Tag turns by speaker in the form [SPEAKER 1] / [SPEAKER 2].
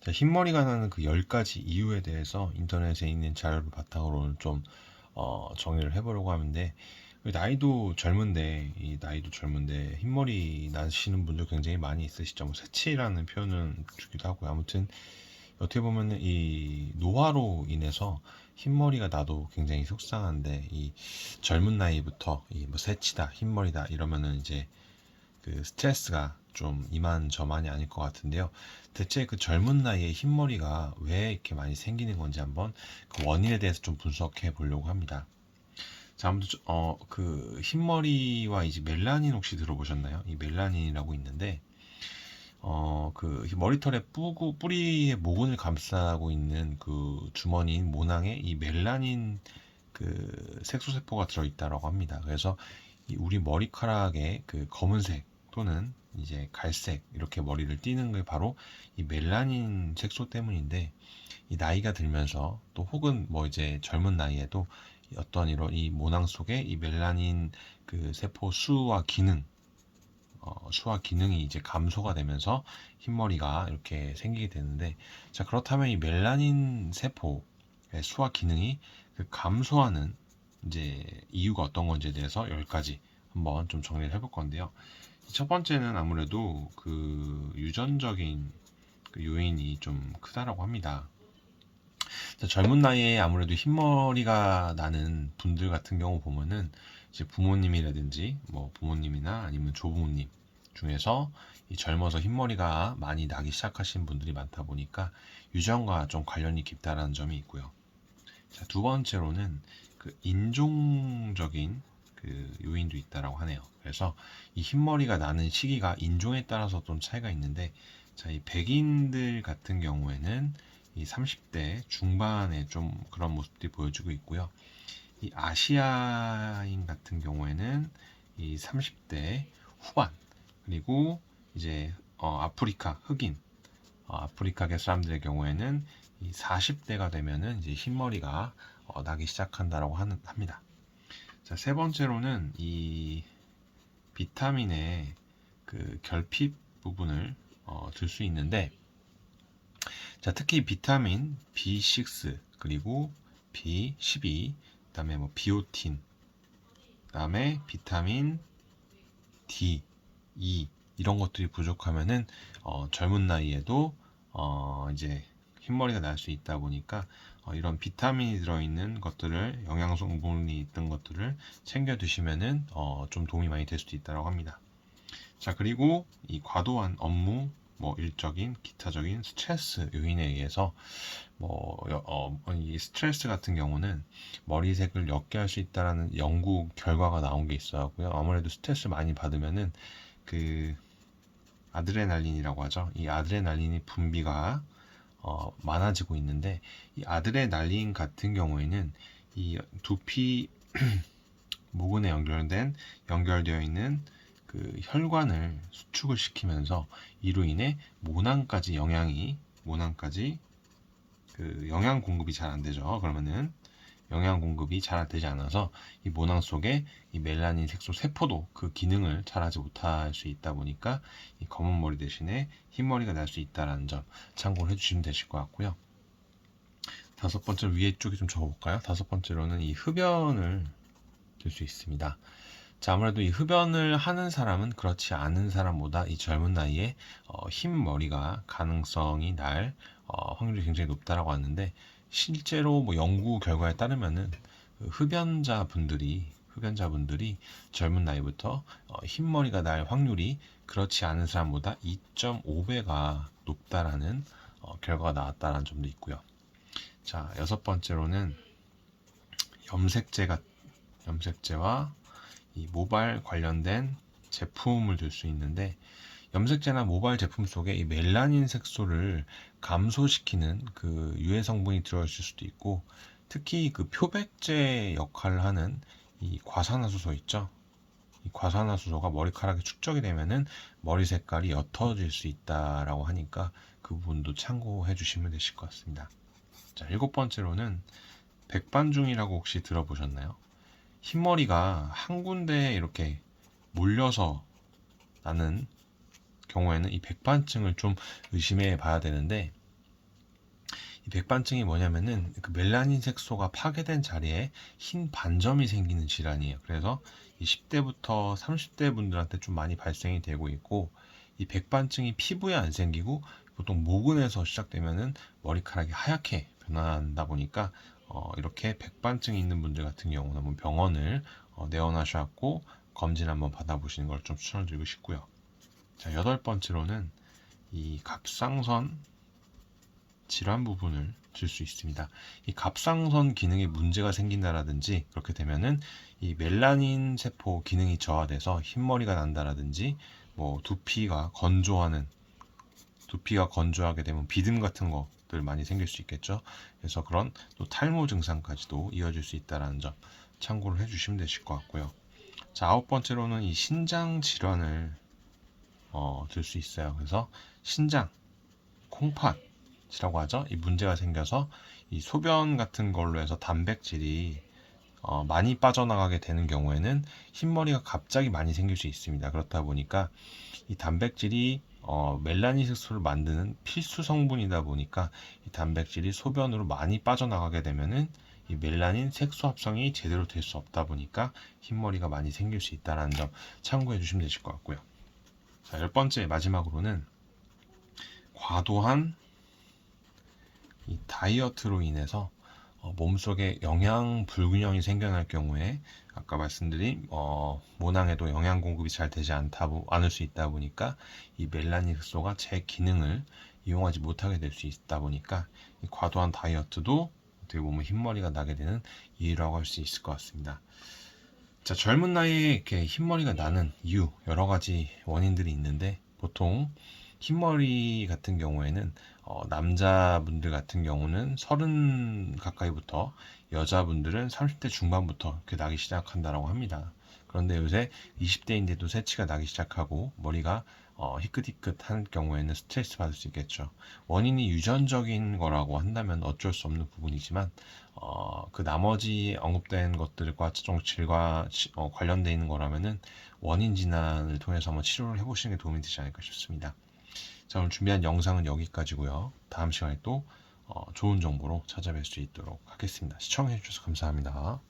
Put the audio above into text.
[SPEAKER 1] 자, 흰머리가 나는 그 10가지 이유에 대해서 인터넷에 있는 자료를 바탕으로 좀 정리를 해보려고 하는데, 나이도 젊은데 흰머리 나시는 분들 굉장히 많이 있으시죠. 뭐 새치라는 표현을 주기도 하고요. 아무튼 어떻게 보면 이 노화로 인해서 흰머리가 나도 굉장히 속상한데, 이 젊은 나이부터 이 뭐 새치다, 흰머리다 이러면은 이제 그 스트레스가 좀 이만저만이 아닐 것 같은데요. 대체 그 젊은 나이에 흰머리가 왜 이렇게 많이 생기는 건지 한번 그 원인에 대해서 좀 분석해 보려고 합니다. 자, 아무튼 그 흰머리와 이제 멜라닌 혹시 들어보셨나요? 이 멜라닌이라고 있는데 그 머리털의 뿌리의 모근을 감싸고 있는 그 주머니인 모낭에 이 멜라닌 그 색소세포가 들어있다라고 합니다. 그래서 이 우리 머리카락의 그 검은색 또는 이제 갈색 이렇게 머리를 띠는 게 바로 이 멜라닌 색소 때문인데, 이 나이가 들면서 또 혹은 뭐 이제 젊은 나이에도 어떤 이런 이 모낭 속에 이 멜라닌 그 세포 수와 기능이 이제 감소가 되면서 흰머리가 이렇게 생기게 되는데, 자, 그렇다면 이 멜라닌 세포의 수와 기능이 그 감소하는 이제 이유가 어떤 건지에 대해서 10가지 한번 좀 정리를 해볼 건데요. 첫 번째는 아무래도 그 유전적인 그 요인이 좀 크다라고 합니다. 젊은 나이에 아무래도 흰머리가 나는 분들 같은 경우 보면은 이제 부모님이라든지 뭐 부모님이나 아니면 조부모님 중에서 이 젊어서 흰머리가 많이 나기 시작하신 분들이 많다 보니까 유전과 좀 관련이 깊다라는 점이 있고요. 자, 두 번째로는 그 인종적인 그 요인도 있다라고 하네요. 그래서 이 흰머리가 나는 시기가 인종에 따라서 좀 차이가 있는데, 자, 이 백인들 같은 경우에는 이 30대 중반에 좀 그런 모습들이 보여지고 있고요. 이 아시아인 같은 경우에는 이 30대 후반, 그리고 이제 아프리카 흑인, 아프리카계 사람들의 경우에는 이 40대가 되면은 이제 흰머리가 나기 시작한다라고 합니다. 자, 세 번째로는 이 비타민의 그 결핍 부분을 들 수 있는데, 자, 특히 비타민 B6 그리고 B12, 그다음에 뭐 비오틴, 그다음에 비타민 D, E 이런 것들이 부족하면은 젊은 나이에도 이제 흰머리가 날 수 있다 보니까 이런 비타민이 들어있는 것들을, 영양 성분이 있던 것들을 챙겨 드시면은 좀 도움이 많이 될 수도 있다고 합니다. 자, 그리고 이 과도한 업무, 뭐 일적인 기타적인 스트레스 요인에 의해서 이 스트레스 같은 경우는 머리색을 옅게 할 수 있다라는 연구 결과가 나온 게 있어요. 아무래도 스트레스 많이 받으면은 그 아드레날린이라고 하죠. 이 아드레날린이 분비가 많아지고 있는데, 이 아드레날린 같은 경우에는 이 두피 모근에 연결되어 있는 그 혈관을 수축을 시키면서 이로 인해 모낭까지 그 영양 공급이 잘 안 되죠. 그러면은 영양 공급이 잘 되지 않아서 이 모낭 속에 이 멜라닌 색소 세포도 그 기능을 잘하지 못할 수 있다 보니까 이 검은 머리 대신에 흰 머리가 날 수 있다는 점 참고를 해주시면 되실 것 같고요. 다섯 번째, 위에 쪽에 좀 적어볼까요? 다섯 번째로는 이 흡연을 들 수 있습니다. 자, 아무래도 이 흡연을 하는 사람은 그렇지 않은 사람보다 이 젊은 나이에 흰 머리가 가능성이 날 확률이 굉장히 높다라고 하는데, 실제로 뭐 연구 결과에 따르면은 그 흡연자분들이 젊은 나이부터 흰 머리가 날 확률이 그렇지 않은 사람보다 2.5배가 높다라는 결과가 나왔다는 점도 있고요. 자, 여섯 번째로는 염색제가 염색제와 이 모발 관련된 제품을 들 수 있는데, 염색제나 모발 제품 속에 이 멜라닌 색소를 감소시키는 그 유해 성분이 들어있을 수도 있고, 특히 그 표백제 역할을 하는 이 과산화수소 있죠. 이 과산화수소가 머리카락에 축적이 되면은 머리 색깔이 옅어질 수 있다라고 하니까 그 부분도 참고해 주시면 되실 것 같습니다. 자, 일곱 번째로는 백반중이라고 혹시 들어보셨나요? 흰머리가 한 군데에 이렇게 몰려서 나는 경우에는 이 백반증을 좀 의심해 봐야 되는데, 이 백반증이 뭐냐면은 그 멜라닌 색소가 파괴된 자리에 흰 반점이 생기는 질환이에요. 그래서 이 10대부터 30대 분들한테 좀 많이 발생이 되고 있고, 이 백반증이 피부에 안 생기고 보통 모근에서 시작되면은 머리카락이 하얗게 변한다 보니까 이렇게 백반증이 있는 분들 같은 경우는 한번 병원을 내원하셔갖고 검진 한번 받아보시는 걸 좀 추천드리고 싶고요. 자, 여덟 번째로는 이 갑상선 질환 부분을 줄 수 있습니다. 이 갑상선 기능에 문제가 생긴다라든지 그렇게 되면은 이 멜라닌 세포 기능이 저하돼서 흰머리가 난다라든지 뭐 두피가 건조하게 되면 비듬 같은 것들 많이 생길 수 있겠죠. 그래서 그런 또 탈모 증상까지도 이어질 수 있다는 점 참고를 해주시면 되실 것 같고요. 자, 아홉 번째로는 이 신장 질환을 들 수 있어요. 그래서 신장, 콩팥이라고 하죠. 이 문제가 생겨서 이 소변 같은 걸로 해서 단백질이 많이 빠져나가게 되는 경우에는 흰머리가 갑자기 많이 생길 수 있습니다. 그렇다 보니까 이 단백질이 멜라닌 색소를 만드는 필수 성분이다 보니까 이 단백질이 소변으로 많이 빠져나가게 되면은 이 멜라닌 색소 합성이 제대로 될 수 없다 보니까 흰머리가 많이 생길 수 있다는 점 참고해 주시면 되실 것 같고요. 자, 열 번째 마지막으로는 과도한 이 다이어트로 인해서 몸속에 영양 불균형이 생겨날 경우에 아까 말씀드린 모낭에도 영양 공급이 잘 되지 않을 수 있다 보니까 이 멜라닌 색소가 제 기능을 이용하지 못하게 될 수 있다 보니까 이 과도한 다이어트도 어떻게 보면 흰머리가 나게 되는 이유라고 할 수 있을 것 같습니다. 자, 젊은 나이에 이렇게 흰머리가 나는 이유 여러 가지 원인들이 있는데 보통 흰머리 같은 경우에는 남자분들 같은 경우는 30 가까이부터 여자분들은 30대 중반부터 이렇게 나기 시작한다고 합니다. 그런데 요새 20대인데도 새치가 나기 시작하고 머리가 희끗희끗한 경우에는 스트레스 받을 수 있겠죠. 원인이 유전적인 거라고 한다면 어쩔 수 없는 부분이지만 그 나머지 언급된 것들과 질과 관련되어 있는 거라면은 원인 진단을 통해서 한번 치료를 해보시는 게 도움이 되지 않을까 싶습니다. 자, 오늘 준비한 영상은 여기까지고요. 다음 시간에 또 좋은 정보로 찾아뵐 수 있도록 하겠습니다. 시청해주셔서 감사합니다.